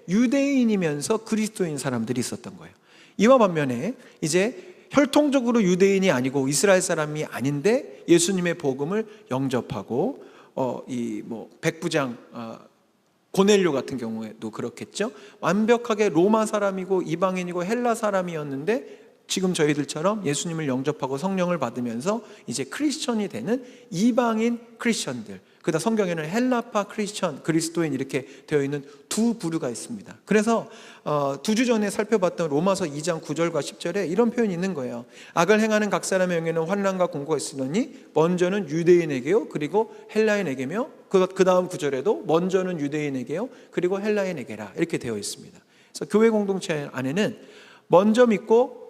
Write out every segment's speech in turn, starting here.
유대인이면서 그리스도인 사람들이 있었던 거예요. 이와 반면에 이제 혈통적으로 유대인이 아니고 이스라엘 사람이 아닌데 예수님의 복음을 영접하고 백부장 고넬료 같은 경우에도 그렇겠죠. 완벽하게 로마 사람이고 이방인이고 헬라 사람이었는데 지금 저희들처럼 예수님을 영접하고 성령을 받으면서 이제 크리스천이 되는 이방인 크리스천들, 그다음 성경에는 헬라파 크리스천, 그리스도인 이렇게 되어 있는 두 부류가 있습니다. 그래서 2주 전에 살펴봤던 로마서 2장 9절과 10절에 이런 표현이 있는 거예요. 악을 행하는 각 사람의 영에는 환난과 공고가 있으니 먼저는 유대인에게요 그리고 헬라인에게며 그 다음 9절에도 먼저는 유대인에게요 그리고 헬라인에게라 이렇게 되어 있습니다. 그래서 교회 공동체 안에는 먼저 믿고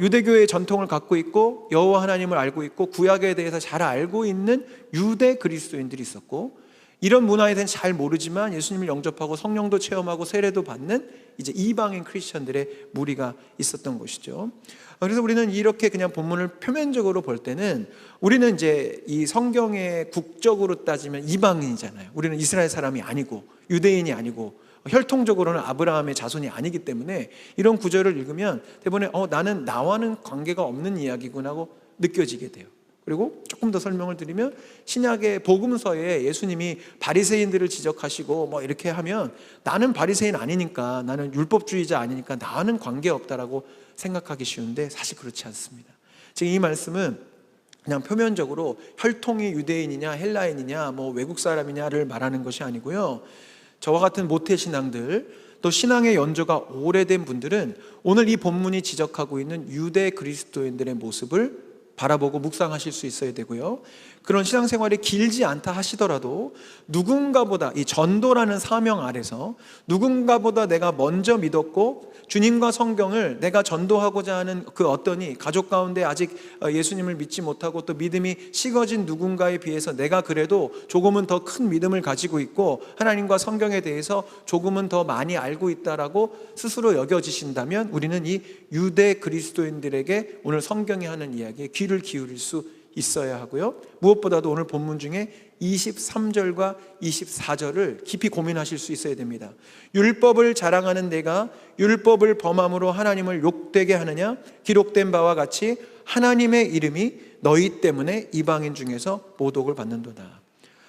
유대교의 전통을 갖고 있고 여호와 하나님을 알고 있고 구약에 대해서 잘 알고 있는 유대 그리스도인들이 있었고, 이런 문화에 대해서 잘 모르지만 예수님을 영접하고 성령도 체험하고 세례도 받는 이제 이방인 크리스천들의 무리가 있었던 것이죠. 그래서 우리는 이렇게 그냥 본문을 표면적으로 볼 때는 우리는 이제 이 성경의 국적으로 따지면 이방인이잖아요. 우리는 이스라엘 사람이 아니고 유대인이 아니고 혈통적으로는 아브라함의 자손이 아니기 때문에 이런 구절을 읽으면 대부분에 나는 나와는 관계가 없는 이야기구나 하고 느껴지게 돼요. 그리고 조금 더 설명을 드리면 신약의 복음서에 예수님이 바리새인들을 지적하시고 이렇게 하면 나는 바리새인 아니니까, 나는 율법주의자 아니니까 나와는 관계없다라고 생각하기 쉬운데 사실 그렇지 않습니다. 지금 이 말씀은 그냥 표면적으로 혈통이 유대인이냐 헬라인이냐 외국 사람이냐를 말하는 것이 아니고요, 저와 같은 모태신앙들 또 신앙의 연조가 오래된 분들은 오늘 이 본문이 지적하고 있는 유대 그리스도인들의 모습을 바라보고 묵상하실 수 있어야 되고요, 그런 신앙생활이 길지 않다 하시더라도 누군가보다 이 전도라는 사명 아래서 누군가보다 내가 먼저 믿었고 주님과 성경을 내가 전도하고자 하는 그 어떠니 가족 가운데 아직 예수님을 믿지 못하고 또 믿음이 식어진 누군가에 비해서 내가 그래도 조금은 더 큰 믿음을 가지고 있고 하나님과 성경에 대해서 조금은 더 많이 알고 있다라고 스스로 여겨지신다면 우리는 이 유대 그리스도인들에게 오늘 성경이 하는 이야기에 귀를 기울일 수 있어야 하고요, 무엇보다도 오늘 본문 중에 23절과 24절을 깊이 고민하실 수 있어야 됩니다. 율법을 자랑하는 내가 율법을 범함으로 하나님을 욕되게 하느냐? 기록된 바와 같이 하나님의 이름이 너희 때문에 이방인 중에서 모독을 받는도다.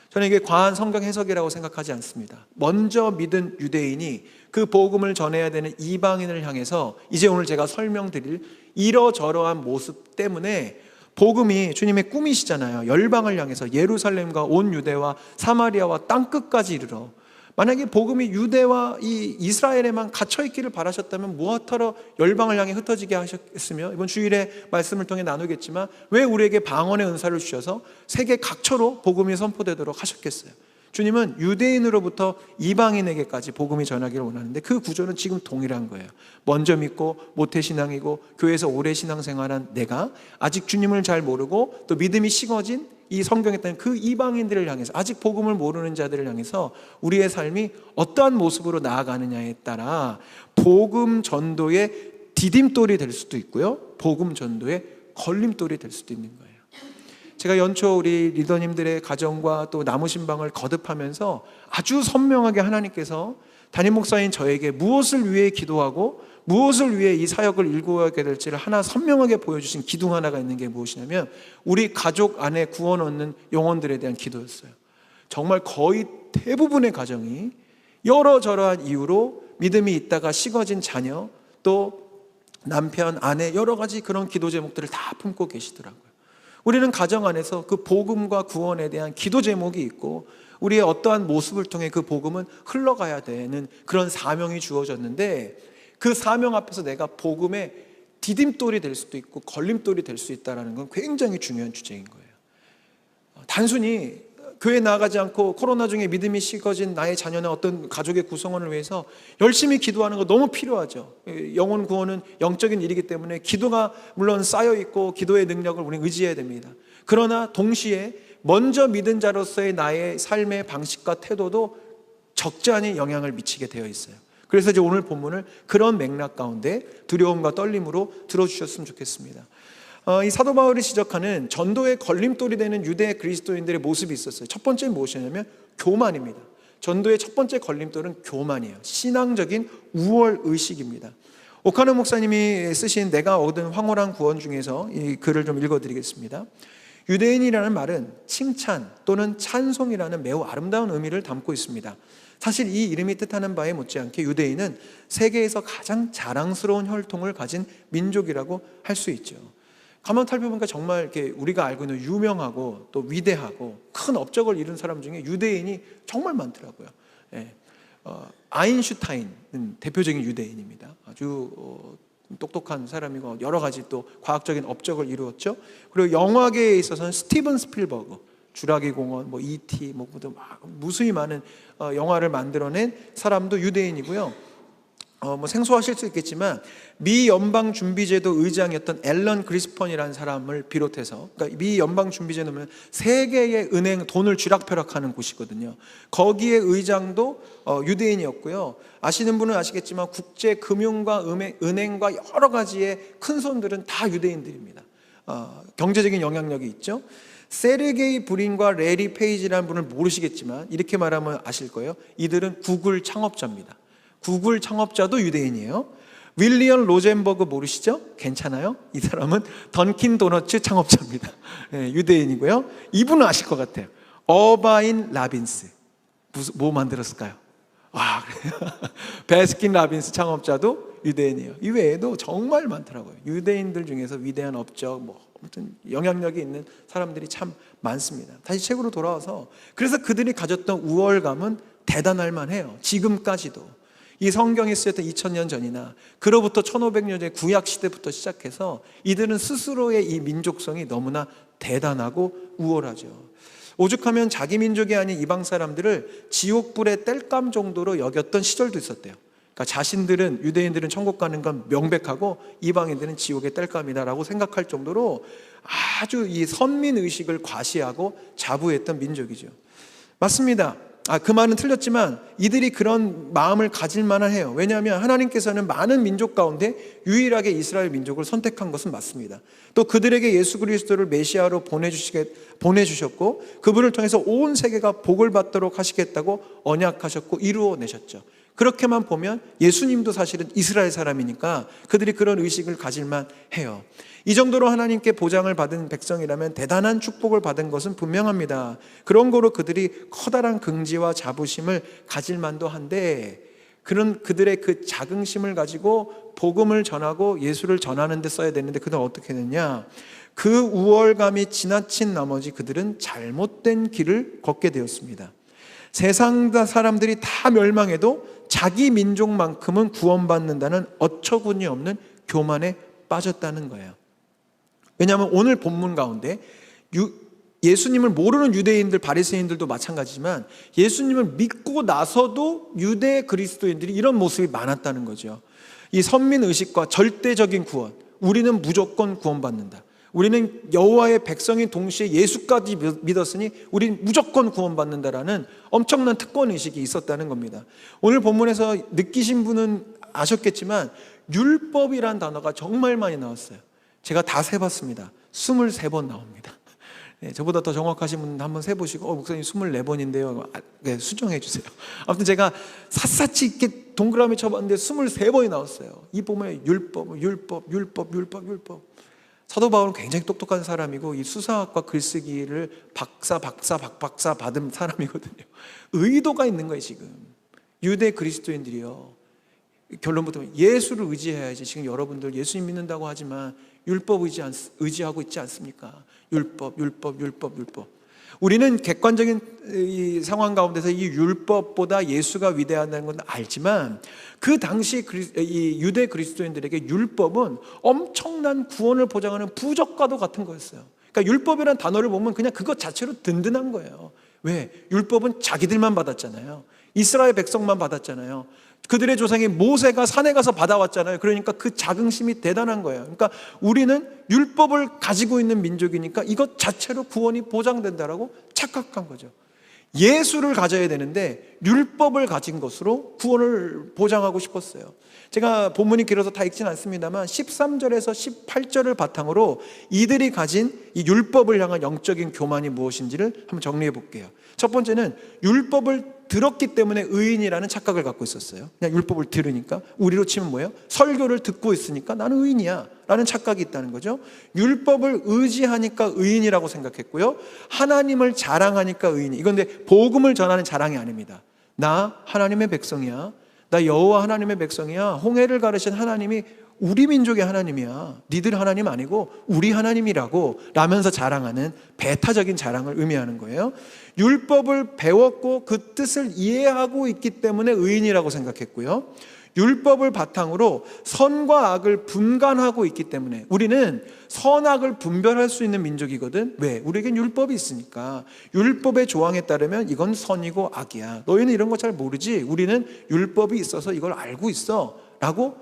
저는 이게 과한 성경 해석이라고 생각하지 않습니다. 먼저 믿은 유대인이 그 복음을 전해야 되는 이방인을 향해서 이제 오늘 제가 설명드릴 이러저러한 모습 때문에 복음이 주님의 꿈이시잖아요. 열방을 향해서 예루살렘과 온 유대와 사마리아와 땅끝까지 이르러, 만약에 복음이 유대와 이 이스라엘에만 갇혀있기를 바라셨다면 무엇하러 열방을 향해 흩어지게 하셨으며, 이번 주일에 말씀을 통해 나누겠지만 왜 우리에게 방언의 은사를 주셔서 세계 각처로 복음이 선포되도록 하셨겠어요? 주님은 유대인으로부터 이방인에게까지 복음이 전하기를 원하는데 그 구조는 지금 동일한 거예요. 먼저 믿고 모태신앙이고 교회에서 오래 신앙생활한 내가 아직 주님을 잘 모르고 또 믿음이 식어진 이 성경에 따른 그 이방인들을 향해서, 아직 복음을 모르는 자들을 향해서 우리의 삶이 어떠한 모습으로 나아가느냐에 따라 복음 전도의 디딤돌이 될 수도 있고요, 복음 전도의 걸림돌이 될 수도 있는 거예요. 제가 연초 우리 리더님들의 가정과 또 나무신방을 거듭하면서 아주 선명하게 하나님께서 담임 목사인 저에게 무엇을 위해 기도하고 무엇을 위해 이 사역을 일구어야 될지를 하나 선명하게 보여주신 기둥 하나가 있는 게 무엇이냐면 우리 가족 안에 구원 얻는 영혼들에 대한 기도였어요. 정말 거의 대부분의 가정이 여러저러한 이유로 믿음이 있다가 식어진 자녀, 또 남편, 아내, 여러 가지 그런 기도 제목들을 다 품고 계시더라고요. 우리는 가정 안에서 그 복음과 구원에 대한 기도 제목이 있고 우리의 어떠한 모습을 통해 그 복음은 흘러가야 되는 그런 사명이 주어졌는데, 그 사명 앞에서 내가 복음의 디딤돌이 될 수도 있고 걸림돌이 될 수 있다는 건 굉장히 중요한 주제인 거예요. 단순히 교회 나아가지 않고 코로나 중에 믿음이 식어진 나의 자녀나 어떤 가족의 구성원을 위해서 열심히 기도하는 거 너무 필요하죠. 영혼 구원은 영적인 일이기 때문에 기도가 물론 쌓여있고 기도의 능력을 우리는 의지해야 됩니다. 그러나 동시에 먼저 믿은 자로서의 나의 삶의 방식과 태도도 적잖이 영향을 미치게 되어 있어요. 그래서 이제 오늘 본문을 그런 맥락 가운데 두려움과 떨림으로 들어주셨으면 좋겠습니다. 이 사도 바울이 지적하는 전도의 걸림돌이 되는 유대 그리스도인들의 모습이 있었어요. 첫 번째는 무엇이냐면 교만입니다. 전도의 첫 번째 걸림돌은 교만이에요. 신앙적인 우월 의식입니다. 오카노 목사님이 쓰신 내가 얻은 황홀한 구원 중에서 이 글을 좀 읽어드리겠습니다. 유대인이라는 말은 칭찬 또는 찬송이라는 매우 아름다운 의미를 담고 있습니다. 사실 이 이름이 뜻하는 바에 못지않게 유대인은 세계에서 가장 자랑스러운 혈통을 가진 민족이라고 할 수 있죠. 가만 살펴보니까 정말 이렇게 우리가 알고 있는 유명하고 또 위대하고 큰 업적을 이룬 사람 중에 유대인이 정말 많더라고요. 예. 아인슈타인은 대표적인 유대인입니다. 아주 똑똑한 사람이고 여러 가지 또 과학적인 업적을 이루었죠. 그리고 영화계에 있어서는 스티븐 스필버그, 주라기 공원, 뭐 E.T. 뭐 무수히 많은 영화를 만들어낸 사람도 유대인이고요. 뭐 생소하실 수 있겠지만 미 연방 준비제도 의장이었던 앨런 그리스펀이라는 사람을 비롯해서, 그러니까 미 연방 준비제도는 세계의 은행 돈을 쥐락펴락하는 곳이거든요. 거기에 의장도 유대인이었고요. 아시는 분은 아시겠지만 국제 금융과 은행과 여러 가지의 큰 손들은 다 유대인들입니다. 경제적인 영향력이 있죠. 세르게이 브린과 레리 페이지라는 분을 모르시겠지만 이렇게 말하면 아실 거예요. 이들은 구글 창업자입니다. 구글 창업자도 유대인이에요. 윌리엄 로젠버그 모르시죠? 괜찮아요? 이 사람은 던킨 도너츠 창업자입니다. 네, 유대인이고요. 이분은 아실 것 같아요. 어바인 라빈스. 뭐 만들었을까요? 그래요. 베스킨 라빈스 창업자도 유대인이에요. 이 외에도 정말 많더라고요. 유대인들 중에서 위대한 업적, 아무튼 영향력이 있는 사람들이 참 많습니다. 다시 책으로 돌아와서, 그래서 그들이 가졌던 우월감은 대단할 만해요. 지금까지도. 이 성경에 쓰였던 2000년 전이나 그로부터 1500년 전의 구약 시대부터 시작해서 이들은 스스로의 이 민족성이 너무나 대단하고 우월하죠. 오죽하면 자기 민족이 아닌 이방 사람들을 지옥불의 땔감 정도로 여겼던 시절도 있었대요. 그러니까 자신들은, 유대인들은 천국 가는 건 명백하고 이방인들은 지옥의 땔감이다라고 생각할 정도로 아주 이 선민의식을 과시하고 자부했던 민족이죠. 맞습니다. 그 말은 틀렸지만 이들이 그런 마음을 가질 만은 해요. 왜냐하면 하나님께서는 많은 민족 가운데 유일하게 이스라엘 민족을 선택한 것은 맞습니다. 또 그들에게 예수 그리스도를 메시아로 보내주셨고 그분을 통해서 온 세계가 복을 받도록 하시겠다고 언약하셨고 이루어내셨죠. 그렇게만 보면 예수님도 사실은 이스라엘 사람이니까 그들이 그런 의식을 가질만 해요. 이 정도로 하나님께 보장을 받은 백성이라면 대단한 축복을 받은 것은 분명합니다. 그런 거로 그들이 커다란 긍지와 자부심을 가질 만도 한데, 그런 그들의 그 자긍심을 가지고 복음을 전하고 예수를 전하는 데 써야 되는데 그들은 어떻게 했느냐? 그 우월감이 지나친 나머지 그들은 잘못된 길을 걷게 되었습니다. 세상 사람들이 다 멸망해도 자기 민족만큼은 구원받는다는 어처구니 없는 교만에 빠졌다는 거예요. 왜냐하면 오늘 본문 가운데 예수님을 모르는 유대인들, 바리새인들도 마찬가지지만 예수님을 믿고 나서도 유대 그리스도인들이 이런 모습이 많았다는 거죠. 이 선민의식과 절대적인 구원, 우리는 무조건 구원받는다. 우리는 여호와의 백성인 동시에 예수까지 믿었으니 우리는 무조건 구원받는다라는 엄청난 특권의식이 있었다는 겁니다. 오늘 본문에서 느끼신 분은 아셨겠지만 율법이란 단어가 정말 많이 나왔어요. 제가 다 세봤습니다. 23번 나옵니다. 네, 저보다 더 정확하신 분 한번 세보시고 목사님 24번인데요. 네, 수정해 주세요. 아무튼 제가 샅샅이 이렇게 동그라미 쳐봤는데 23번이 나왔어요. 이 보면 율법. 사도 바울은 굉장히 똑똑한 사람이고 이 수사학과 글쓰기를 박사 받은 사람이거든요. 의도가 있는 거예요. 지금 유대 그리스도인들이요, 결론부터 예수를 의지해야지. 지금 여러분들 예수님 믿는다고 하지만 율법 의지하고 있지 않습니까? 율법. 우리는 객관적인 이 상황 가운데서 이 율법보다 예수가 위대하다는 건 알지만 그 당시 이 유대 그리스도인들에게 율법은 엄청난 구원을 보장하는 부적과도 같은 거였어요. 그러니까 율법이라는 단어를 보면 그냥 그것 자체로 든든한 거예요. 왜? 율법은 자기들만 받았잖아요. 이스라엘 백성만 받았잖아요. 그들의 조상이 모세가 산에 가서 받아왔잖아요. 그러니까 그 자긍심이 대단한 거예요. 그러니까 우리는 율법을 가지고 있는 민족이니까 이것 자체로 구원이 보장된다라고 착각한 거죠. 예수를 가져야 되는데 율법을 가진 것으로 구원을 보장하고 싶었어요. 제가 본문이 길어서 다 읽진 않습니다만 13절에서 18절을 바탕으로 이들이 가진 이 율법을 향한 영적인 교만이 무엇인지를 한번 정리해 볼게요. 첫 번째는 율법을 들었기 때문에 의인이라는 착각을 갖고 있었어요. 그냥 율법을 들으니까. 우리로 치면 뭐예요? 설교를 듣고 있으니까 나는 의인이야 라는 착각이 있다는 거죠. 율법을 의지하니까 의인이라고 생각했고요, 하나님을 자랑하니까 의인이. 이건 근데 복음을 전하는 자랑이 아닙니다. 나 하나님의 백성이야, 나 여호와 하나님의 백성이야, 홍해를 가르신 하나님이 우리 민족의 하나님이야, 니들 하나님 아니고 우리 하나님이라고 라면서 자랑하는 배타적인 자랑을 의미하는 거예요. 율법을 배웠고 그 뜻을 이해하고 있기 때문에 의인이라고 생각했고요, 율법을 바탕으로 선과 악을 분간하고 있기 때문에. 우리는 선악을 분별할 수 있는 민족이거든. 왜? 우리에겐 율법이 있으니까. 율법의 조항에 따르면 이건 선이고 악이야, 너희는 이런 거 잘 모르지, 우리는 율법이 있어서 이걸 알고 있어 라고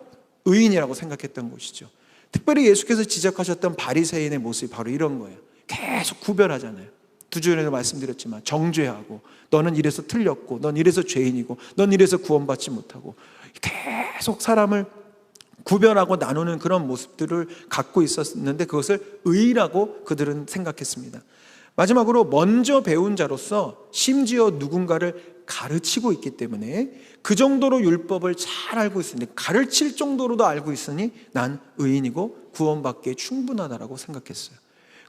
의인이라고 생각했던 것이죠. 특별히 예수께서 지적하셨던 바리새인의 모습이 바로 이런 거예요. 계속 구별하잖아요. 2주 전에도 말씀드렸지만 정죄하고, 너는 이래서 틀렸고, 넌 이래서 죄인이고, 넌 이래서 구원받지 못하고, 계속 사람을 구별하고 나누는 그런 모습들을 갖고 있었는데 그것을 의라고 그들은 생각했습니다. 마지막으로 먼저 배운 자로서 심지어 누군가를 가르치고 있기 때문에 그 정도로 율법을 잘 알고 있으니, 가르칠 정도로도 알고 있으니 난 의인이고 구원받기에 충분하다라고 생각했어요.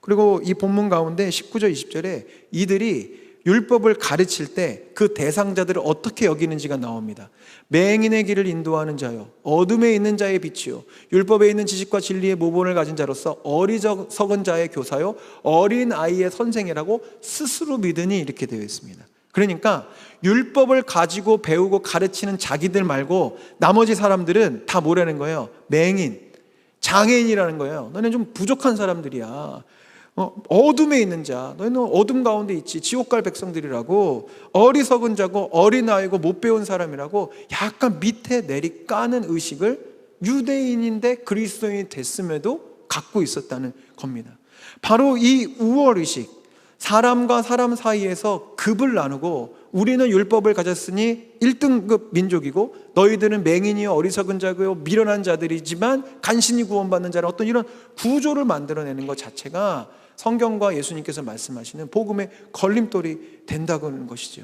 그리고 이 본문 가운데 19절 20절에 이들이 율법을 가르칠 때 그 대상자들을 어떻게 여기는지가 나옵니다. 맹인의 길을 인도하는 자요, 어둠에 있는 자의 빛이요, 율법에 있는 지식과 진리의 모본을 가진 자로서 어리석은 자의 교사요, 어린 아이의 선생이라고 스스로 믿으니, 이렇게 되어 있습니다. 그러니까 율법을 가지고 배우고 가르치는 자기들 말고 나머지 사람들은 다 뭐라는 거예요? 맹인, 장애인이라는 거예요. 너네 좀 부족한 사람들이야. 어둠에 있는 자, 너희는 어둠 가운데 있지, 지옥 갈 백성들이라고, 어리석은 자고 어린아이고 못 배운 사람이라고 약간 밑에 내리 까는 의식을 유대인인데 그리스도인이 됐음에도 갖고 있었다는 겁니다. 바로 이 우월의식, 사람과 사람 사이에서 급을 나누고, 우리는 율법을 가졌으니 1등급 민족이고 너희들은 맹인이요 어리석은 자고요 미련한 자들이지만 간신히 구원받는 자라, 어떤 이런 구조를 만들어내는 것 자체가 성경과 예수님께서 말씀하시는 복음의 걸림돌이 된다고 하는 것이죠.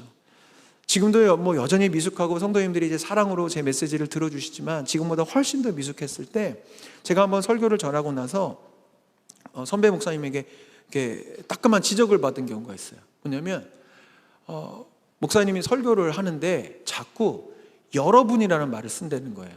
지금도 뭐 여전히 미숙하고 성도님들이 이제 사랑으로 제 메시지를 들어주시지만 지금보다 훨씬 더 미숙했을 때 제가 한번 설교를 전하고 나서 선배 목사님에게 이렇게 따끔한 지적을 받은 경우가 있어요. 뭐냐면 목사님이 설교를 하는데 자꾸 여러분이라는 말을 쓴다는 거예요.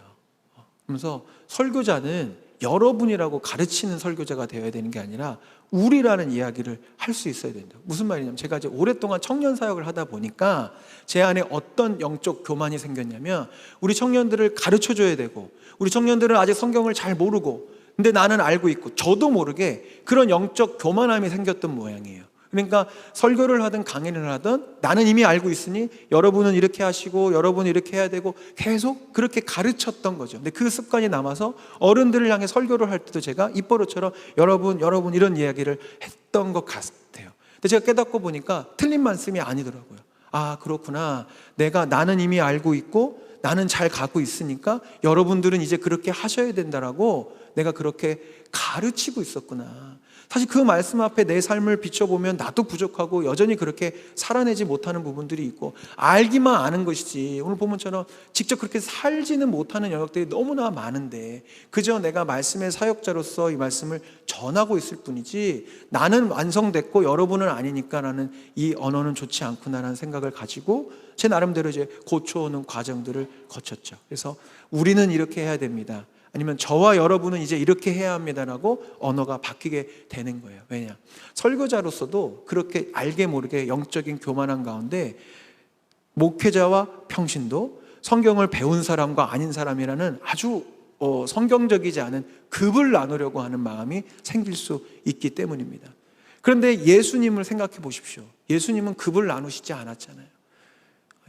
그러면서 설교자는 여러분이라고 가르치는 설교자가 되어야 되는 게 아니라 우리라는 이야기를 할 수 있어야 된다. 무슨 말이냐면, 제가 이제 오랫동안 청년 사역을 하다 보니까 제 안에 어떤 영적 교만이 생겼냐면, 우리 청년들을 가르쳐 줘야 되고, 우리 청년들은 아직 성경을 잘 모르고, 근데 나는 알고 있고, 저도 모르게 그런 영적 교만함이 생겼던 모양이에요. 그러니까 설교를 하든 강의를 하든 나는 이미 알고 있으니 여러분은 이렇게 하시고 여러분은 이렇게 해야 되고 계속 그렇게 가르쳤던 거죠. 근데 그 습관이 남아서 어른들을 향해 설교를 할 때도 제가 입버릇처럼 여러분 이런 이야기를 했던 것 같아요. 근데 제가 깨닫고 보니까 틀린 말씀이 아니더라고요. 아, 그렇구나. 나는 이미 알고 있고 나는 잘 가고 있으니까 여러분들은 이제 그렇게 하셔야 된다라고 내가 그렇게 가르치고 있었구나. 사실 그 말씀 앞에 내 삶을 비춰보면 나도 부족하고 여전히 그렇게 살아내지 못하는 부분들이 있고, 알기만 아는 것이지 오늘 본문처럼 직접 그렇게 살지는 못하는 영역들이 너무나 많은데 그저 내가 말씀의 사역자로서 이 말씀을 전하고 있을 뿐이지 나는 완성됐고 여러분은 아니니까 라는 이 언어는 좋지 않구나라는 생각을 가지고 제 나름대로 이제 고쳐오는 과정들을 거쳤죠. 그래서 우리는 이렇게 해야 됩니다, 아니면 저와 여러분은 이제 이렇게 해야 합니다라고 언어가 바뀌게 되는 거예요. 왜냐? 설교자로서도 그렇게 알게 모르게 영적인 교만한 가운데 목회자와 평신도, 성경을 배운 사람과 아닌 사람이라는 아주 성경적이지 않은 급을 나누려고 하는 마음이 생길 수 있기 때문입니다. 그런데 예수님을 생각해 보십시오. 예수님은 급을 나누시지 않았잖아요.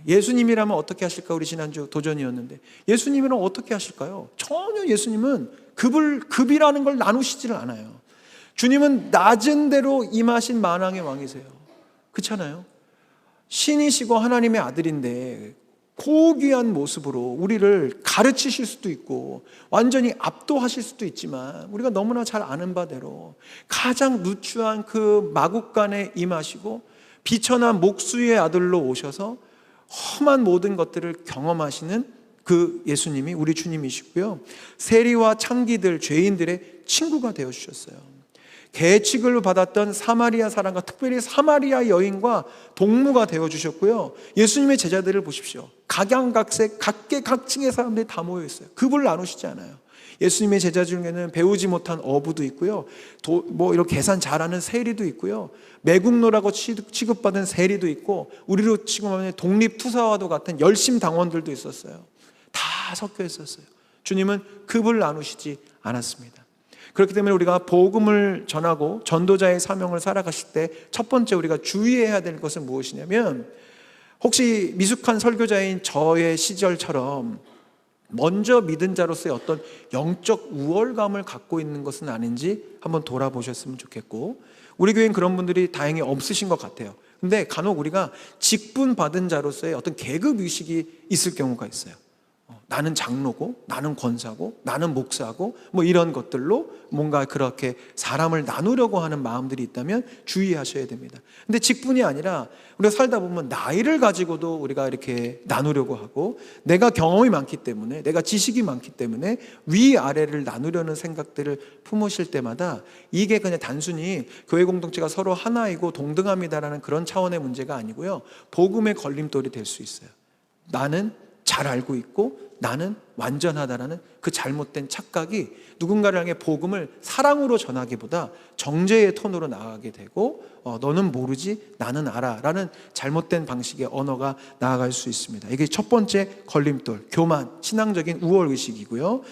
예수님이라면 어떻게 하실까? 우리 지난주 도전이었는데 예수님이라면 어떻게 하실까요? 전혀 예수님은 급이라는 걸 나누시지를 않아요. 주님은 낮은 대로 임하신 만왕의 왕이세요. 그렇잖아요. 신이시고 하나님의 아들인데 고귀한 모습으로 우리를 가르치실 수도 있고 완전히 압도하실 수도 있지만, 우리가 너무나 잘 아는 바대로 가장 누추한 그 마국간에 임하시고 비천한 목수의 아들로 오셔서 험한 모든 것들을 경험하시는 그 예수님이 우리 주님이시고요, 세리와 창기들, 죄인들의 친구가 되어주셨어요. 계책을 받았던 사마리아 사람과 특별히 사마리아 여인과 동무가 되어주셨고요, 예수님의 제자들을 보십시오. 각양각색 각계각층의 사람들이 다 모여있어요. 급을 나누시지 않아요. 예수님의 제자 중에는 배우지 못한 어부도 있고요, 이렇게 계산 잘하는 세리도 있고요, 매국노라고 취급받은 세리도 있고, 우리로 치고하면 독립투사와도 같은 열심 당원들도 있었어요. 다 섞여 있었어요. 주님은 급을 나누시지 않았습니다. 그렇기 때문에 우리가 복음을 전하고 전도자의 사명을 살아가실 때 첫 번째 우리가 주의해야 될 것은 무엇이냐면, 혹시 미숙한 설교자인 저의 시절처럼 먼저 믿은 자로서의 어떤 영적 우월감을 갖고 있는 것은 아닌지 한번 돌아보셨으면 좋겠고, 우리 교회는 그런 분들이 다행히 없으신 것 같아요. 근데 간혹 우리가 직분 받은 자로서의 어떤 계급 의식이 있을 경우가 있어요. 나는 장로고, 나는 권사고, 나는 목사고, 이런 것들로 뭔가 그렇게 사람을 나누려고 하는 마음들이 있다면 주의하셔야 됩니다. 근데 직분이 아니라 우리가 살다 보면 나이를 가지고도 우리가 이렇게 나누려고 하고, 내가 경험이 많기 때문에, 내가 지식이 많기 때문에 위아래를 나누려는 생각들을 품으실 때마다 이게 그냥 단순히 교회 공동체가 서로 하나이고 동등합니다라는 그런 차원의 문제가 아니고요, 복음의 걸림돌이 될 수 있어요. 나는 잘 알고 있고 나는 완전하다라는 그 잘못된 착각이 누군가를 향해 복음을 사랑으로 전하기보다 정죄의 톤으로 나아가게 되고, 너는 모르지 나는 알아 라는 잘못된 방식의 언어가 나아갈 수 있습니다. 이게 첫 번째 걸림돌, 교만, 신앙적인 우월의식이고요.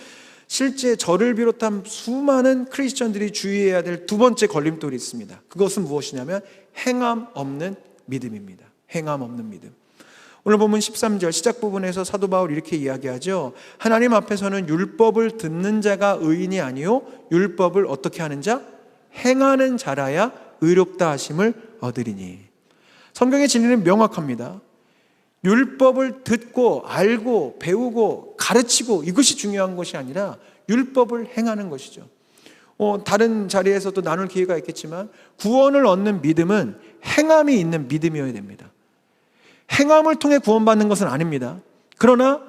실제 저를 비롯한 수많은 크리스천들이 주의해야 될 두 번째 걸림돌이 있습니다. 그것은 무엇이냐면 행함 없는 믿음입니다. 행함 없는 믿음. 오늘 본문 13절 시작 부분에서 사도 바울 이렇게 이야기하죠. 하나님 앞에서는 율법을 듣는 자가 의인이 아니요 율법을 어떻게 하는 자? 행하는 자라야 의롭다 하심을 얻으리니. 성경의 진리는 명확합니다. 율법을 듣고 알고 배우고 가르치고 이것이 중요한 것이 아니라 율법을 행하는 것이죠. 다른 자리에서도 나눌 기회가 있겠지만 구원을 얻는 믿음은 행함이 있는 믿음이어야 됩니다. 행함을 통해 구원받는 것은 아닙니다. 그러나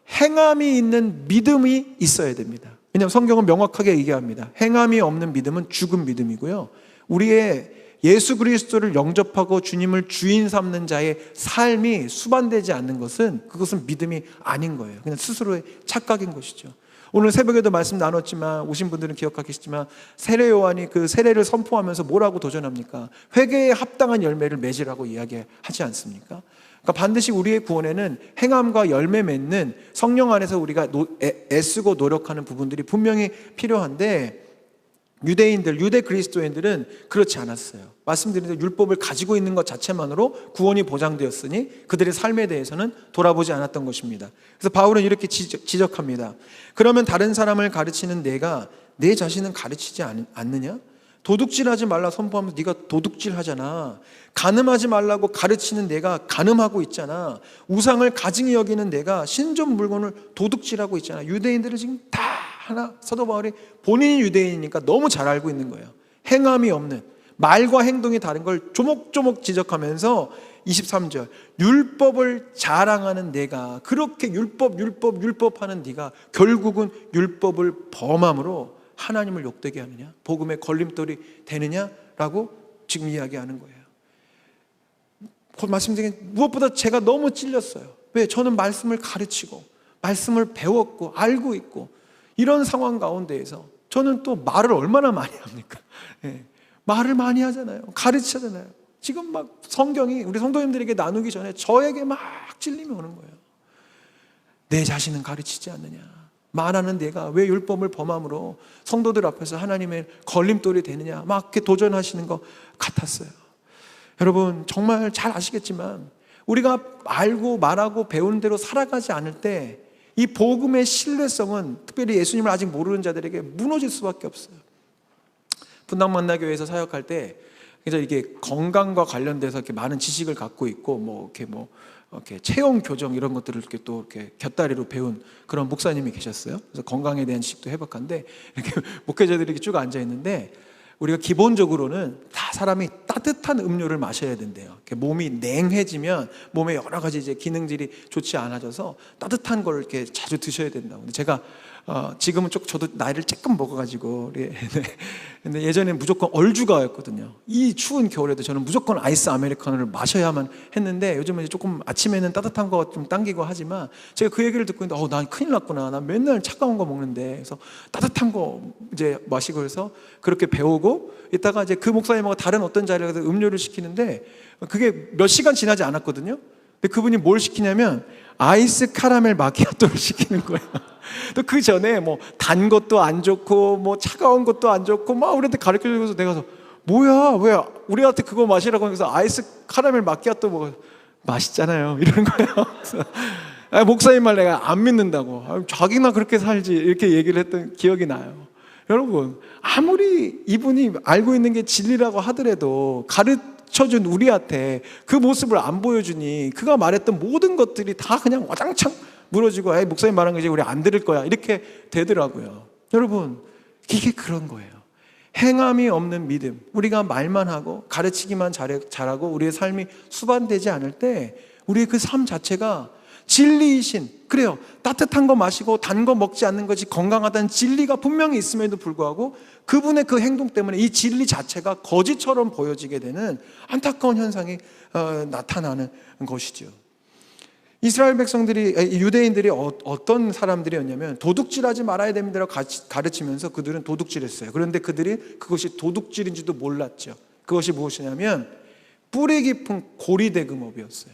행함이 있는 믿음이 있어야 됩니다. 왜냐하면 성경은 명확하게 얘기합니다. 행함이 없는 믿음은 죽은 믿음이고요, 우리의 예수 그리스도를 영접하고 주님을 주인 삼는 자의 삶이 수반되지 않는 것은 그것은 믿음이 아닌 거예요. 그냥 스스로의 착각인 것이죠. 오늘 새벽에도 말씀 나눴지만 오신 분들은 기억하시겠지만 세례 요한이 그 세례를 선포하면서 뭐라고 도전합니까? 회개에 합당한 열매를 맺으라고 이야기하지 않습니까? 그러니까 반드시 우리의 구원에는 행함과 열매 맺는 성령 안에서 우리가 애쓰고 노력하는 부분들이 분명히 필요한데, 유대인들, 유대 그리스도인들은 그렇지 않았어요. 말씀드린 대로 율법을 가지고 있는 것 자체만으로 구원이 보장되었으니 그들의 삶에 대해서는 돌아보지 않았던 것입니다. 그래서 바울은 이렇게 지적합니다. 그러면 다른 사람을 가르치는 내가 내 자신은 가르치지 않느냐? 도둑질하지 말라 선포하면서 네가 도둑질하잖아. 간음하지 말라고 가르치는 내가 간음하고 있잖아. 우상을 가증히 여기는 내가 신전 물건을 도둑질하고 있잖아. 유대인들을 지금 다 하나, 사도 바울이 본인이 유대인이니까 너무 잘 알고 있는 거예요. 행함이 없는, 말과 행동이 다른 걸 조목조목 지적하면서 23절 율법을 자랑하는 내가, 그렇게 율법 하는 네가 결국은 율법을 범함으로 하나님을 욕되게 하느냐? 복음의 걸림돌이 되느냐라고 지금 이야기하는 거예요. 곧 말씀드린 무엇보다 제가 너무 찔렸어요. 왜? 저는 말씀을 가르치고 말씀을 배웠고 알고 있고 이런 상황 가운데에서 저는 또 말을 얼마나 많이 합니까? 말을 많이 하잖아요. 가르치잖아요. 지금 막 성경이 우리 성도님들에게 나누기 전에 저에게 막 찔림이 오는 거예요. 내 자신은 가르치지 않느냐? 말하는 내가 왜 율법을 범함으로 성도들 앞에서 하나님의 걸림돌이 되느냐? 막 이렇게 도전하시는 것 같았어요. 여러분 정말 잘 아시겠지만 우리가 알고 말하고 배운 대로 살아가지 않을 때 이 복음의 신뢰성은 특별히 예수님을 아직 모르는 자들에게 무너질 수밖에 없어요. 분당만나교회에서 사역할 때 그래서 이게 건강과 관련돼서 이렇게 많은 지식을 갖고 있고 이렇게 체형 교정 이런 것들을 이렇게 또 이렇게 곁다리로 배운 그런 목사님이 계셨어요. 그래서 건강에 대한 지식도 해박한데 이렇게 목회자들이 쭉 앉아 있는데 우리가 기본적으로는 다 사람이 따뜻한 음료를 마셔야 된대요. 몸이 냉해지면 몸에 여러 가지 이제 기능들이 좋지 않아져서 따뜻한 걸 이렇게 자주 드셔야 된다고. 근데 제가 지금은 저도 나이를 조금 먹어가지고 근데 예전에 무조건 얼죽아였거든요. 이 추운 겨울에도 저는 무조건 아이스 아메리카노를 마셔야만 했는데 요즘은 이제 조금 아침에는 따뜻한 거 좀 당기고 하지만 제가 그 얘기를 듣고 있는데 난 큰일 났구나. 난 맨날 차가운 거 먹는데 그래서 따뜻한 거 이제 마시고 해서 그렇게 배우고 이따가 이제 그 목사님하고 다른 어떤 자리에 가서 음료를 시키는데 그게 몇 시간 지나지 않았거든요. 근데 그분이 뭘 시키냐면 아이스 카라멜 마키아토를 시키는 거예요. 또 그 전에 뭐 단 것도 안 좋고 뭐 차가운 것도 안 좋고 막 우리한테 가르쳐주면서 내가 서 뭐야 왜 우리한테 그거 마시라고 해서 아이스 카라멜 마키아토 먹어 맛있잖아요 이러는 거예요. 그래서 목사님 말 내가 안 믿는다고 자기나 그렇게 살지 이렇게 얘기를 했던 기억이 나요. 여러분 아무리 이분이 알고 있는 게 진리라고 하더라도 가르쳐준 우리한테 그 모습을 안 보여주니 그가 말했던 모든 것들이 다 그냥 와장창 무너지고 목사님 말한 거 이제 우리 안 들을 거야 이렇게 되더라고요. 여러분 이게 그런 거예요. 행함이 없는 믿음, 우리가 말만 하고 가르치기만 잘하고 우리의 삶이 수반되지 않을 때 우리의 그 삶 자체가 진리이신, 그래요, 따뜻한 거 마시고 단 거 먹지 않는 것이 건강하다는 진리가 분명히 있음에도 불구하고 그분의 그 행동 때문에 이 진리 자체가 거짓처럼 보여지게 되는 안타까운 현상이 나타나는 것이죠. 이스라엘 백성들이, 유대인들이 어떤 사람들이었냐면 도둑질하지 말아야 됩니다라고 가르치면서 그들은 도둑질했어요. 그런데 그들이 그것이 도둑질인지도 몰랐죠. 그것이 무엇이냐면 뿌리 깊은 고리대금업이었어요.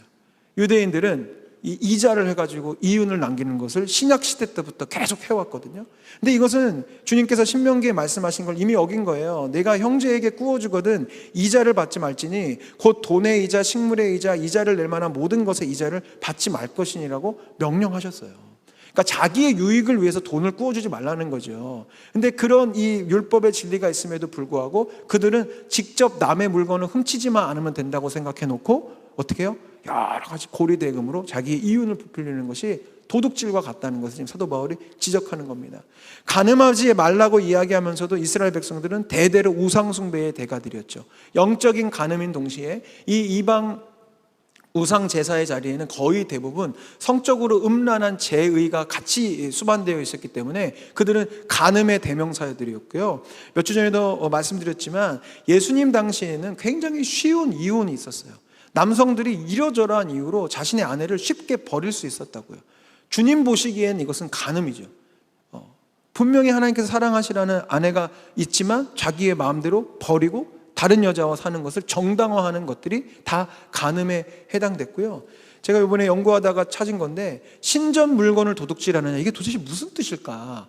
유대인들은 이 이자를 해가지고 이윤을 남기는 것을 신약시대 때부터 계속 해왔거든요. 근데 이것은 주님께서 신명기에 말씀하신 걸 이미 어긴 거예요. 내가 형제에게 구워주거든 이자를 받지 말지니 곧 돈의 이자, 식물의 이자, 이자를 낼 만한 모든 것의 이자를 받지 말 것이니라고 명령하셨어요. 그러니까 자기의 유익을 위해서 돈을 구워주지 말라는 거죠. 근데 그런 이 율법의 진리가 있음에도 불구하고 그들은 직접 남의 물건을 훔치지만 않으면 된다고 생각해 놓고 어떻게 해요? 여러 가지 고리대금으로 자기의 이윤을 부풀리는 것이 도둑질과 같다는 것을 지금 사도 바울이 지적하는 겁니다. 간음하지 말라고 이야기하면서도 이스라엘 백성들은 대대로 우상숭배의 대가들이었죠. 영적인 간음인 동시에 이 이방 우상 제사의 자리에는 거의 대부분 성적으로 음란한 제의가 같이 수반되어 있었기 때문에 그들은 간음의 대명사들이었고요. 몇 주 전에도 말씀드렸지만 예수님 당시에는 굉장히 쉬운 이혼이 있었어요. 남성들이 이러저러한 이유로 자신의 아내를 쉽게 버릴 수 있었다고요. 주님 보시기엔 이것은 간음이죠. 분명히 하나님께서 사랑하시라는 아내가 있지만 자기의 마음대로 버리고 다른 여자와 사는 것을 정당화하는 것들이 다 간음에 해당됐고요. 제가 이번에 연구하다가 찾은 건데 신전 물건을 도둑질하느냐 이게 도대체 무슨 뜻일까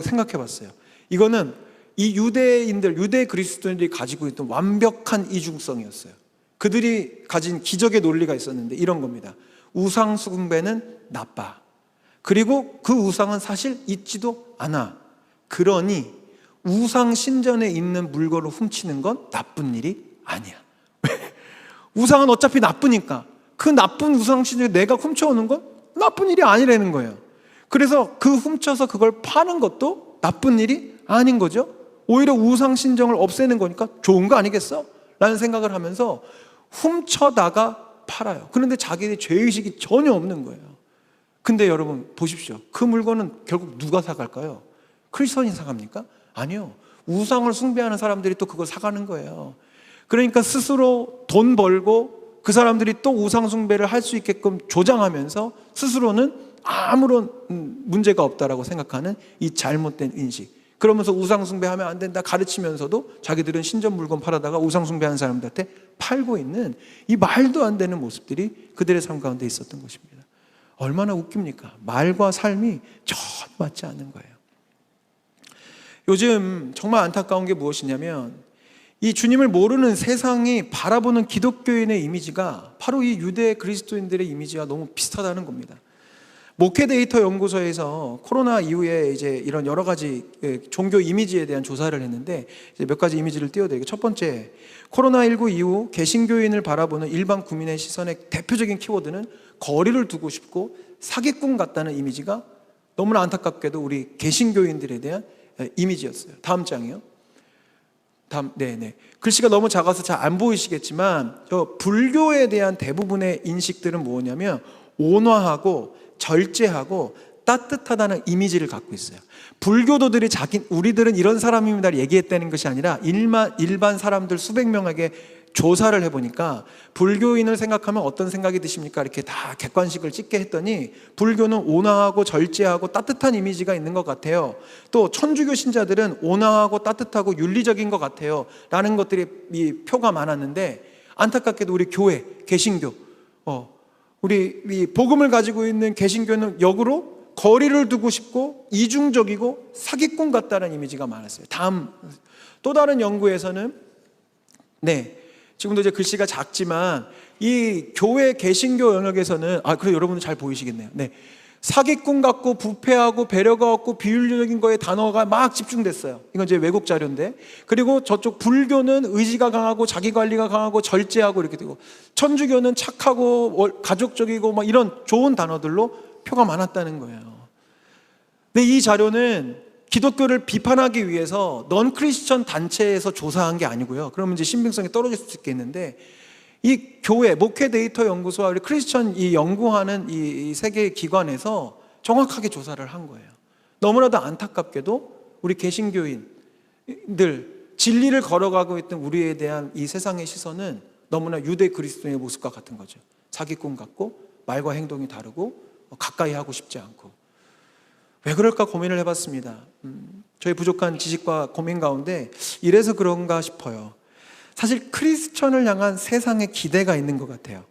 생각해 봤어요. 이거는 이 유대인들, 유대 그리스도인들이 가지고 있던 완벽한 이중성이었어요. 그들이 가진 기적의 논리가 있었는데 이런 겁니다. 우상 숭배는 나빠. 그리고 그 우상은 사실 있지도 않아. 그러니 우상 신전에 있는 물건을 훔치는 건 나쁜 일이 아니야. 우상은 어차피 나쁘니까 그 나쁜 우상 신전에 내가 훔쳐오는 건 나쁜 일이 아니라는 거예요. 그래서 그 훔쳐서 그걸 파는 것도 나쁜 일이 아닌 거죠. 오히려 우상 신전을 없애는 거니까 좋은 거 아니겠어? 라는 생각을 하면서 훔쳐다가 팔아요. 그런데 자기의 죄의식이 전혀 없는 거예요. 근데 여러분 보십시오. 그 물건은 결국 누가 사갈까요? 크리스천이 사갑니까? 아니요. 우상을 숭배하는 사람들이 또 그걸 사가는 거예요. 그러니까 스스로 돈 벌고 그 사람들이 또 우상 숭배를 할 수 있게끔 조장하면서 스스로는 아무런 문제가 없다라고 생각하는 이 잘못된 인식. 그러면서 우상 숭배하면 안 된다 가르치면서도 자기들은 신전 물건 팔아다가 우상 숭배하는 사람들한테 팔고 있는 이 말도 안 되는 모습들이 그들의 삶 가운데 있었던 것입니다. 얼마나 웃깁니까? 말과 삶이 전혀 맞지 않는 거예요. 요즘 정말 안타까운 게 무엇이냐면 이 주님을 모르는 세상이 바라보는 기독교인의 이미지가 바로 이 유대 그리스도인들의 이미지와 너무 비슷하다는 겁니다. 목회 데이터 연구소에서 코로나 이후에 이제 이런 여러 가지 종교 이미지에 대한 조사를 했는데 이제 몇 가지 이미지를 띄워드리고, 첫 번째, 코로나19 이후 개신교인을 바라보는 일반 국민의 시선의 대표적인 키워드는 거리를 두고 싶고 사기꾼 같다는 이미지가 너무나 안타깝게도 우리 개신교인들에 대한 이미지였어요. 다음 장이요. 네네. 글씨가 너무 작아서 잘 안 보이시겠지만 저 불교에 대한 대부분의 인식들은 뭐냐면 온화하고 절제하고 따뜻하다는 이미지를 갖고 있어요. 불교도들이 우리들은 이런 사람입니다 얘기했다는 것이 아니라 일반 사람들 수백 명에게 조사를 해보니까 불교인을 생각하면 어떤 생각이 드십니까? 이렇게 다 객관식을 찍게 했더니 불교는 온화하고 절제하고 따뜻한 이미지가 있는 것 같아요. 또 천주교 신자들은 온화하고 따뜻하고 윤리적인 것 같아요 라는 것들이 이 표가 많았는데, 안타깝게도 우리 교회 개신교 우리 이 복음을 가지고 있는 개신교는 역으로 거리를 두고 싶고 이중적이고 사기꾼 같다는 이미지가 많았어요. 또 다른 연구에서는 지금도 이제 글씨가 작지만 이 교회 개신교 영역에서는 그래 여러분은 잘 보이시겠네요. 사기꾼 같고 부패하고 배려가 없고 비윤리적인 거에 단어가 막 집중됐어요. 이건 이제 외국 자료인데, 그리고 저쪽 불교는 의지가 강하고 자기 관리가 강하고 절제하고 이렇게 되고, 천주교는 착하고 가족적이고 막 이런 좋은 단어들로 표가 많았다는 거예요. 근데 이 자료는 기독교를 비판하기 위해서 넌 크리스천 단체에서 조사한 게 아니고요. 그러면 이제 신빙성이 떨어질 수 있겠는데, 이 교회 목회 데이터 연구소와 우리 크리스천 이 연구하는 이 세계 기관에서 정확하게 조사를 한 거예요. 너무나도 안타깝게도 우리 개신교인들 진리를 걸어가고 있던 우리에 대한 이 세상의 시선은 너무나 유대 그리스도의 모습과 같은 거죠. 사기꾼 같고 말과 행동이 다르고 가까이 하고 싶지 않고. 왜 그럴까 고민을 해봤습니다. 저희 부족한 지식과 고민 가운데 이래서 그런가 싶어요. 사실 크리스천을 향한 세상의 기대가 있는 것 같아요.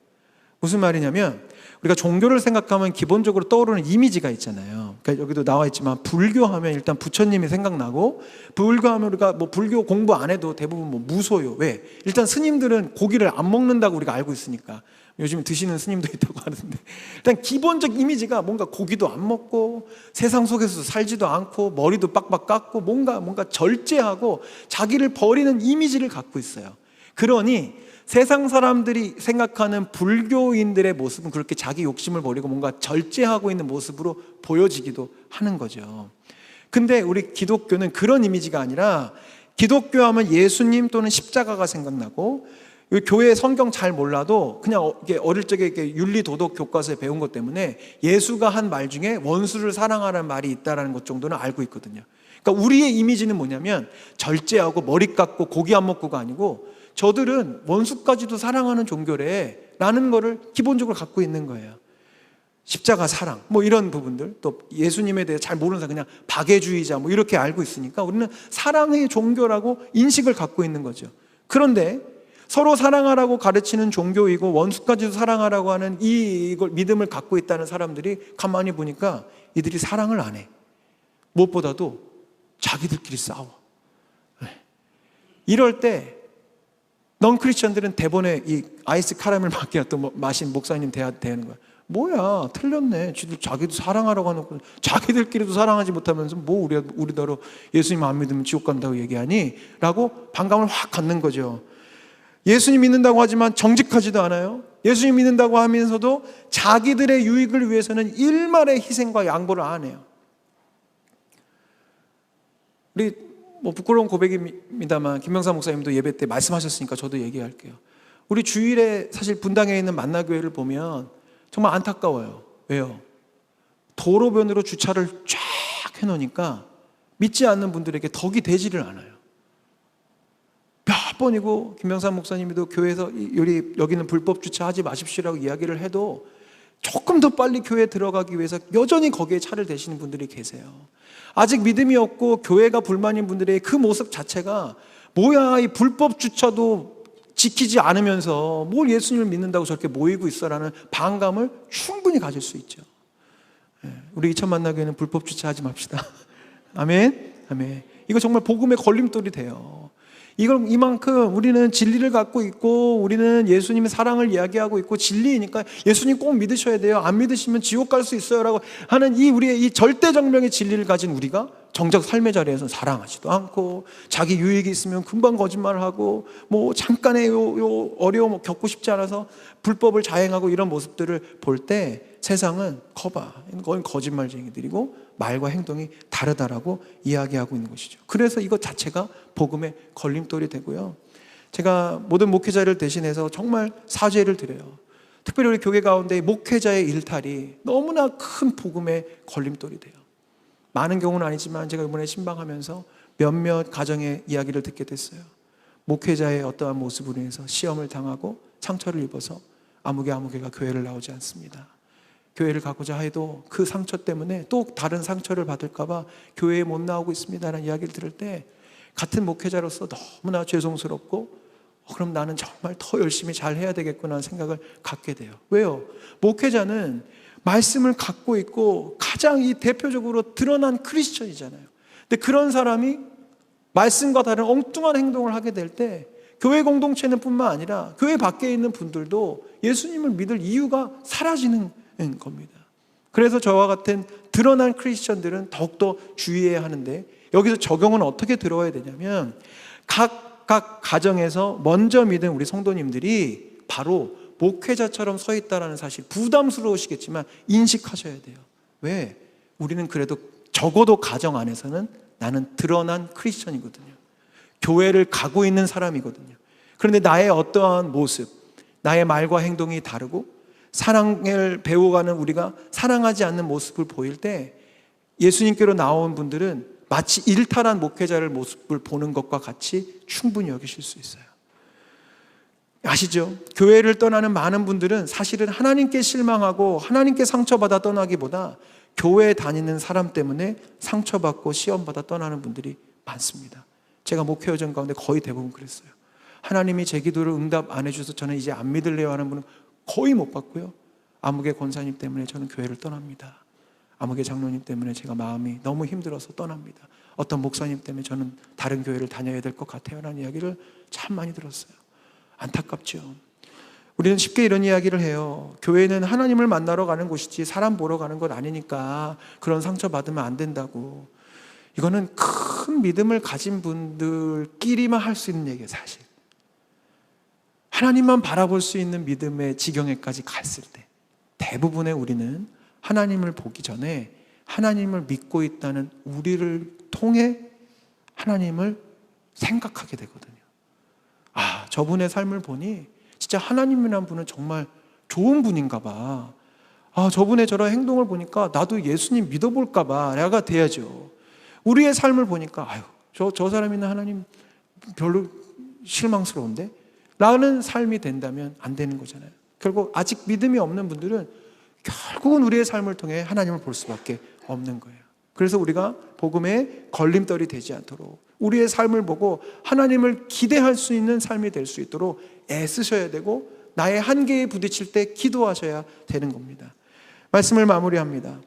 무슨 말이냐면, 우리가 종교를 생각하면 기본적으로 떠오르는 이미지가 있잖아요. 그러니까 여기도 나와 있지만 불교하면 일단 부처님이 생각나고, 불교하면 우리가 불교 공부 안 해도 대부분 무소요. 왜? 일단 스님들은 고기를 안 먹는다고 우리가 알고 있으니까. 요즘 드시는 스님도 있다고 하는데, 일단 기본적 이미지가 뭔가 고기도 안 먹고 세상 속에서 살지도 않고 머리도 빡빡 깎고 뭔가 절제하고 자기를 버리는 이미지를 갖고 있어요. 그러니 세상 사람들이 생각하는 불교인들의 모습은 그렇게 자기 욕심을 버리고 뭔가 절제하고 있는 모습으로 보여지기도 하는 거죠. 근데 우리 기독교는 그런 이미지가 아니라, 기독교 하면 예수님 또는 십자가가 생각나고, 교회 성경 잘 몰라도 그냥 어릴 적에 이렇게 윤리 도덕 교과서에 배운 것 때문에 예수가 한 말 중에 원수를 사랑하라는 말이 있다는 것 정도는 알고 있거든요. 그러니까 우리의 이미지는 뭐냐면 절제하고 머리 깎고 고기 안 먹고가 아니고, 저들은 원수까지도 사랑하는 종교래 라는 거를 기본적으로 갖고 있는 거예요. 십자가 사랑 이런 부분들, 또 예수님에 대해 잘 모르는 사람 그냥 박애주의자 이렇게 알고 있으니까 우리는 사랑의 종교라고 인식을 갖고 있는 거죠. 그런데 서로 사랑하라고 가르치는 종교이고 원수까지도 사랑하라고 하는 이걸 믿음을 갖고 있다는 사람들이 가만히 보니까 이들이 사랑을 안 해. 무엇보다도 자기들끼리 싸워. 이럴 때 넌 크리스천들은 대본에 이 아이스 카라멜 마키아토 마신 목사님 대하는 거야. 뭐야, 틀렸네. 자기도 사랑하라고 하놓고 자기들끼리도 사랑하지 못하면서 우리더러 예수님 안 믿으면 지옥 간다고 얘기하니? 라고 반감을 확 갖는 거죠. 예수님 믿는다고 하지만 정직하지도 않아요. 예수님 믿는다고 하면서도 자기들의 유익을 위해서는 일말의 희생과 양보를 안 해요. 우리 부끄러운 고백입니다만 김명사 목사님도 예배 때 말씀하셨으니까 저도 얘기할게요. 우리 주일에 사실 분당에 있는 만나교회를 보면 정말 안타까워요. 왜요? 도로변으로 주차를 쫙 해놓으니까 믿지 않는 분들에게 덕이 되지를 않아요. 몇 번이고 김명삼 목사님도 교회에서 여기는 불법 주차하지 마십시오라고 이야기를 해도 조금 더 빨리 교회에 들어가기 위해서 여전히 거기에 차를 대시는 분들이 계세요. 아직 믿음이 없고 교회가 불만인 분들의 그 모습 자체가 뭐야, 이 불법 주차도 지키지 않으면서 뭘 예수님을 믿는다고 저렇게 모이고 있어라는 반감을 충분히 가질 수 있죠. 우리 이천 만나교회는 불법 주차하지 맙시다. 아멘. 아멘. 이거 정말 복음의 걸림돌이 돼요. 이만큼 우리는 진리를 갖고 있고 우리는 예수님의 사랑을 이야기하고 있고 진리이니까 예수님 꼭 믿으셔야 돼요. 안 믿으시면 지옥 갈 수 있어요 라고 하는 우리의 이 절대정명의 진리를 가진 우리가 정작 삶의 자리에서 사랑하지도 않고, 자기 유익이 있으면 금방 거짓말을 하고, 뭐 잠깐의 요 어려움 겪고 싶지 않아서 불법을 자행하고, 이런 모습들을 볼 때 세상은 거봐, 그건 거짓말쟁이들이고 말과 행동이 다르다라고 이야기하고 있는 것이죠. 그래서 이것 자체가 복음의 걸림돌이 되고요. 제가 모든 목회자를 대신해서 정말 사죄를 드려요. 특별히 우리 교회 가운데 목회자의 일탈이 너무나 큰 복음의 걸림돌이 돼요. 많은 경우는 아니지만 제가 이번에 신방하면서 몇몇 가정의 이야기를 듣게 됐어요. 목회자의 어떠한 모습으로 인해서 시험을 당하고 상처를 입어서 아무개가 교회를 나오지 않습니다. 교회를 가고자 해도 그 상처 때문에 또 다른 상처를 받을까 봐 교회에 못 나오고 있습니다라는 이야기를 들을 때, 같은 목회자로서 너무나 죄송스럽고, 그럼 나는 정말 더 열심히 잘 해야 되겠구나 하는 생각을 갖게 돼요. 왜요? 목회자는 말씀을 갖고 있고 가장 이 대표적으로 드러난 크리스천이잖아요. 근데 그런 사람이 말씀과 다른 엉뚱한 행동을 하게 될 때 교회 공동체는 뿐만 아니라 교회 밖에 있는 분들도 예수님을 믿을 이유가 사라지는 겁니다. 그래서 저와 같은 드러난 크리스천들은 더욱더 주의해야 하는데, 여기서 적용은 어떻게 들어와야 되냐면, 각 가정에서 먼저 믿은 우리 성도님들이 바로 목회자처럼 서 있다는 사실, 부담스러우시겠지만 인식하셔야 돼요. 왜? 우리는 그래도 적어도 가정 안에서는 나는 드러난 크리스천이거든요. 교회를 가고 있는 사람이거든요. 그런데 나의 어떠한 모습, 나의 말과 행동이 다르고 사랑을 배워가는 우리가 사랑하지 않는 모습을 보일 때, 예수님께로 나온 분들은 마치 일탈한 목회자를 모습을 보는 것과 같이 충분히 여기실 수 있어요. 아시죠? 교회를 떠나는 많은 분들은 사실은 하나님께 실망하고 하나님께 상처받아 떠나기보다 교회에 다니는 사람 때문에 상처받고 시험받아 떠나는 분들이 많습니다. 제가 목회 여정 가운데 거의 대부분 그랬어요. 하나님이 제 기도를 응답 안 해주셔서 저는 이제 안 믿을래요 하는 분은 거의 못 봤고요. 아무개 권사님 때문에 저는 교회를 떠납니다. 아무개 장로님 때문에 제가 마음이 너무 힘들어서 떠납니다. 어떤 목사님 때문에 저는 다른 교회를 다녀야 될 것 같아요 라는 이야기를 참 많이 들었어요. 안타깝죠. 우리는 쉽게 이런 이야기를 해요. 교회는 하나님을 만나러 가는 곳이지 사람 보러 가는 것 아니니까 그런 상처 받으면 안 된다고. 이거는 큰 믿음을 가진 분들끼리만 할 수 있는 얘기예요. 사실 하나님만 바라볼 수 있는 믿음의 지경에까지 갔을 때 대부분의 우리는 하나님을 보기 전에 하나님을 믿고 있다는 우리를 통해 하나님을 생각하게 되거든요. 아, 저분의 삶을 보니 진짜 하나님이라는 분은 정말 좋은 분인가 봐. 아, 저분의 저런 행동을 보니까 나도 예수님 믿어볼까 봐 내가 돼야죠. 우리의 삶을 보니까 아유, 저 사람이나 하나님 별로 실망스러운데? 라는 삶이 된다면 안 되는 거잖아요. 결국 아직 믿음이 없는 분들은 결국은 우리의 삶을 통해 하나님을 볼 수밖에 없는 거예요. 그래서 우리가 복음에 걸림돌이 되지 않도록 우리의 삶을 보고 하나님을 기대할 수 있는 삶이 될 수 있도록 애쓰셔야 되고, 나의 한계에 부딪힐 때 기도하셔야 되는 겁니다. 말씀을 마무리합니다.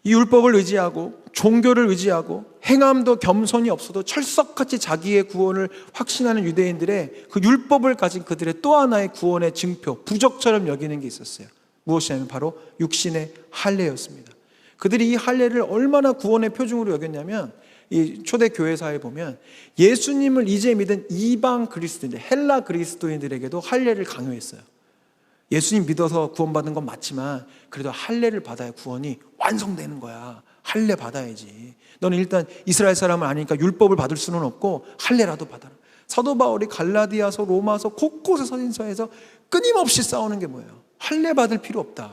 이 율법을 의지하고 종교를 의지하고 행함도 겸손이 없어도 철석같이 자기의 구원을 확신하는 유대인들의 그 율법을 가진 그들의 또 하나의 구원의 증표, 부적처럼 여기는 게 있었어요. 무엇이냐면 바로 육신의 할례였습니다. 그들이 이 할례를 얼마나 구원의 표징으로 여겼냐면, 이 초대 교회사에 보면 예수님을 이제 믿은 이방 그리스도인들, 헬라 그리스도인들에게도 할례를 강요했어요. 예수님 믿어서 구원받은 건 맞지만 그래도 할례를 받아야 구원이 완성되는 거야. 할례 받아야지. 너는 일단 이스라엘 사람은 아니니까 율법을 받을 수는 없고 할례라도 받아라. 사도 바울이 갈라디아서, 로마서 곳곳에 서신서에서 끊임없이 싸우는 게 뭐예요? 할례 받을 필요 없다.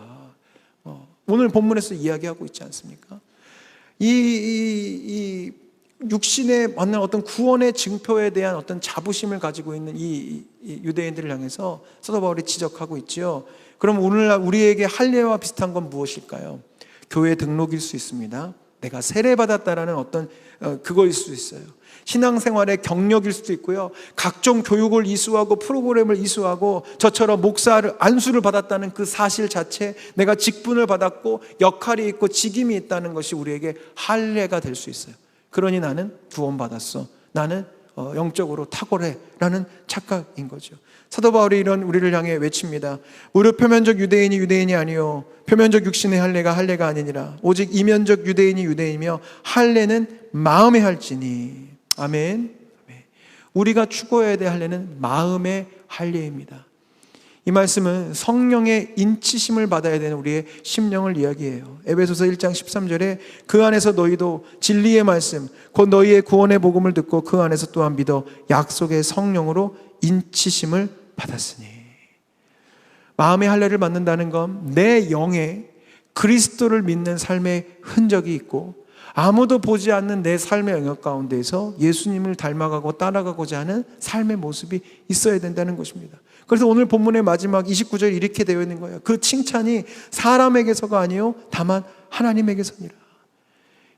오늘 본문에서 이야기하고 있지 않습니까? 이 육신에 맞는 어떤 구원의 증표에 대한 어떤 자부심을 가지고 있는 이 유대인들을 향해서 사도 바울이 지적하고 있지요. 그럼 오늘날 우리에게 할례와 비슷한 건 무엇일까요? 교회 등록일 수 있습니다. 내가 세례받았다라는 어떤 그거일 수 있어요. 신앙생활의 경력일 수도 있고요. 각종 교육을 이수하고 프로그램을 이수하고 저처럼 목사를 안수를 받았다는 그 사실 자체, 내가 직분을 받았고 역할이 있고 직임이 있다는 것이 우리에게 할례가 될 수 있어요. 그러니 나는 구원받았어. 나는 영적으로 탁월해라는 착각인 거죠. 사도 바울이 이런 우리를 향해 외칩니다. 무릇 표면적 유대인이 유대인이 아니요 표면적 육신의 할례가 할례가 아니니라. 오직 이면적 유대인이 유대인이며 할례는 마음의 할지니. 아멘. 우리가 추구해야 될 할례는 마음의 할례입니다. 이 말씀은 성령의 인치심을 받아야 되는 우리의 심령을 이야기해요. 에베소서 1장 13절에 그 안에서 너희도 진리의 말씀 곧 너희의 구원의 복음을 듣고 그 안에서 또한 믿어 약속의 성령으로 인치심을 받았으니. 마음의 할례를 받는다는 건 내 영에 그리스도를 믿는 삶의 흔적이 있고 아무도 보지 않는 내 삶의 영역 가운데에서 예수님을 닮아가고 따라가고자 하는 삶의 모습이 있어야 된다는 것입니다. 그래서 오늘 본문의 마지막 29절 이렇게 되어 있는 거예요. 그 칭찬이 사람에게서가 아니요 다만 하나님에게서니라.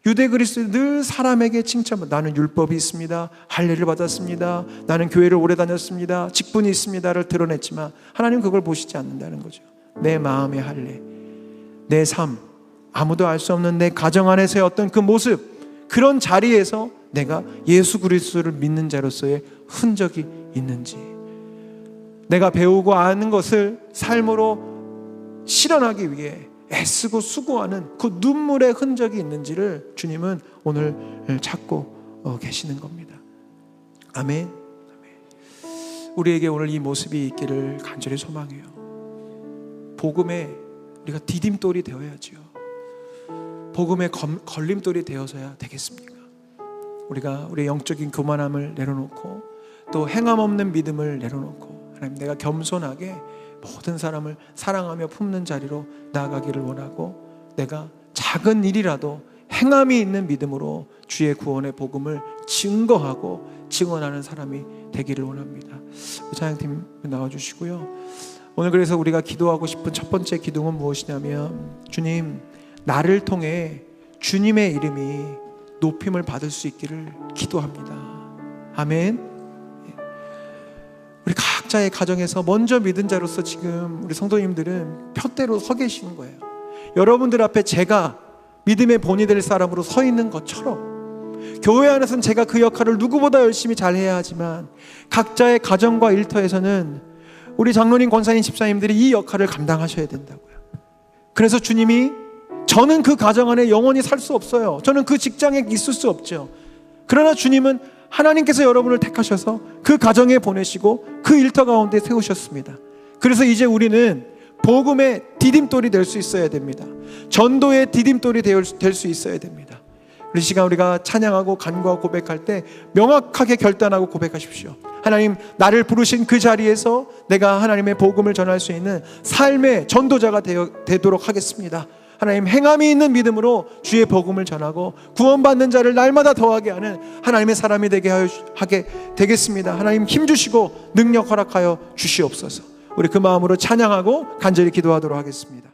유대 그리스도는 늘 사람에게 칭찬. 나는 율법이 있습니다. 할례를 받았습니다. 나는 교회를 오래 다녔습니다. 직분이 있습니다를 드러냈지만 하나님 그걸 보시지 않는다는 거죠. 내 마음의 할례, 내 삶, 아무도 알 수 없는 내 가정 안에서의 어떤 그 모습, 그런 자리에서 내가 예수 그리스도를 믿는 자로서의 흔적이 있는지, 내가 배우고 아는 것을 삶으로 실현하기 위해 애쓰고 수고하는 그 눈물의 흔적이 있는지를 주님은 오늘 찾고 계시는 겁니다. 아멘. 우리에게 오늘 이 모습이 있기를 간절히 소망해요. 복음에 우리가 디딤돌이 되어야지요. 복음의 걸림돌이 되어서야 되겠습니까? 우리가 우리의 영적인 교만함을 내려놓고 또 행함 없는 믿음을 내려놓고 하나님, 내가 겸손하게 모든 사람을 사랑하며 품는 자리로 나아가기를 원하고, 내가 작은 일이라도 행함이 있는 믿음으로 주의 구원의 복음을 증거하고 증언하는 사람이 되기를 원합니다. 찬양팀 나와주시고요. 오늘 그래서 우리가 기도하고 싶은 첫 번째 기도는 무엇이냐면, 주님, 나를 통해 주님의 이름이 높임을 받을 수 있기를 기도합니다. 아멘. 우리 각자의 가정에서 먼저 믿은 자로서 지금 우리 성도님들은 표대로 서 계시는 거예요. 여러분들 앞에 제가 믿음의 본이 될 사람으로 서 있는 것처럼, 교회 안에서는 제가 그 역할을 누구보다 열심히 잘해야 하지만 각자의 가정과 일터에서는 우리 장로님, 권사님, 집사님들이 이 역할을 감당하셔야 된다고요. 그래서 주님이, 저는 그 가정 안에 영원히 살 수 없어요. 저는 그 직장에 있을 수 없죠. 그러나 주님은 하나님께서 여러분을 택하셔서 그 가정에 보내시고 그 일터 가운데 세우셨습니다. 그래서 이제 우리는 복음의 디딤돌이 될 수 있어야 됩니다. 전도의 디딤돌이 될 수 있어야 됩니다. 우리 시간 우리가 찬양하고 간구하고 고백할 때 명확하게 결단하고 고백하십시오. 하나님, 나를 부르신 그 자리에서 내가 하나님의 복음을 전할 수 있는 삶의 전도자가 되도록 하겠습니다. 하나님, 행함이 있는 믿음으로 주의 복음을 전하고 구원받는 자를 날마다 더하게 하는 하나님의 사람이 하게 되겠습니다. 하나님, 힘주시고 능력 허락하여 주시옵소서. 우리 그 마음으로 찬양하고 간절히 기도하도록 하겠습니다.